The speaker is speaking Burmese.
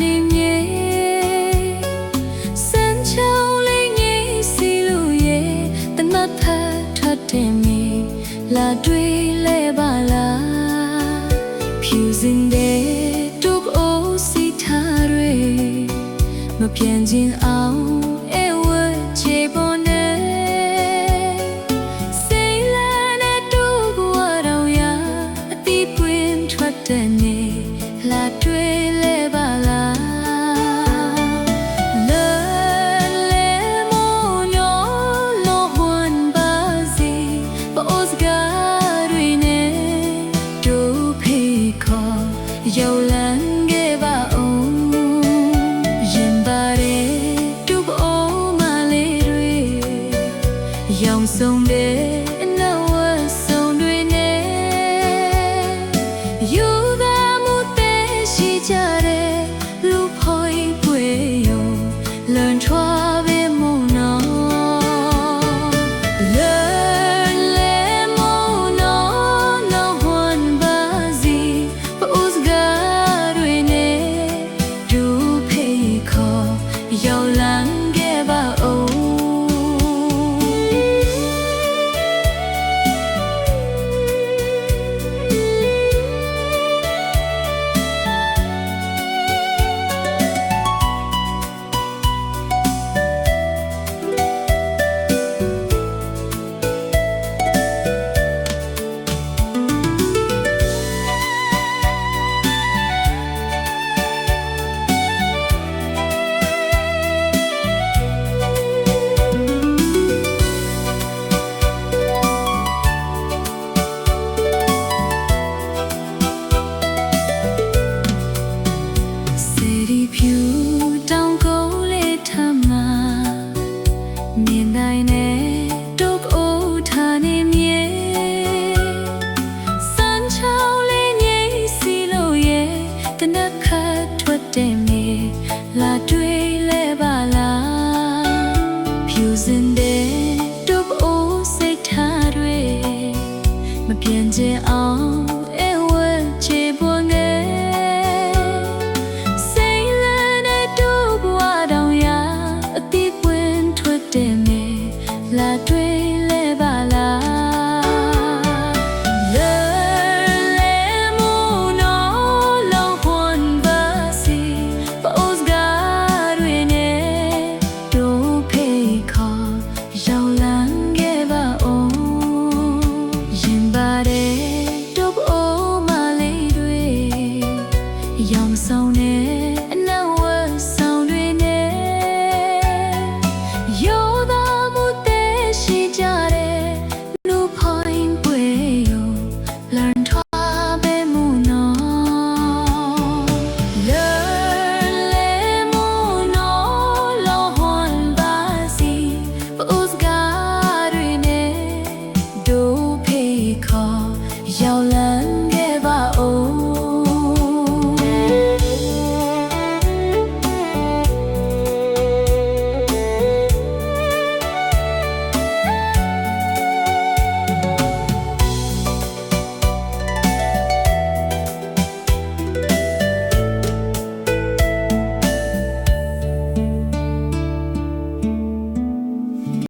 နေမြေစမ်းချောင်းလေးငယ်စီလို့ရဲ့တနတ်ဖတ်ထွက်တယ်မြေလာတွေ့လဲပါလားဖြူစင်တဲ့တူအိုးစီထားတွေမပြန်ခြင်းအောင်အဲဝဲချေပေါ်နေစိတ်လာနဲ့တူဘဝတော်ရအတိပွင့်ထွက်တဲ့နေလာတွေ့လဲပါလားရောက်လန်းခဲ့ပါအောင်ရင်ပါတဲ့တူအိုးမလေးတွေရောင်ဆုံးတဲ့အနောက်ဝတ်ဆုံးတွေနဲ့ယူသာမှုတဲ့ရှိကြတဲ့လူဖော်ပွေရုံလွန်ထွားပဲမုံနော်ရောက်လန်းခဲ့ပါဦးဖြူတောင်ကုန်းလေးထမမြင်တိုင်းနဲ့တုပ်အိုးထားနေမြေစမ်းချောင်းလေးငယ်စီလို့ရဲ့တနက်ခတ်ထွက်တဲ့မြေလာတွေ့လဲပါလားဖြူစင်တဲ့တုပ်အိုးစိတ်ထားတွေမပြင်းချင်အောင်အဲဝဲချေပေါ်နေလာတွေ့လဲပါလားလဲလဲမို့နော်လောင်းဖွန်ပါစီပိုစကားတွေနဲ့တို့ဖေးခေါ်ရောက်လန်းခဲ့ပါအောင်ရင်ပါတဲ့တို့အိုးမလေးတွေရောင်ဆောင်နေ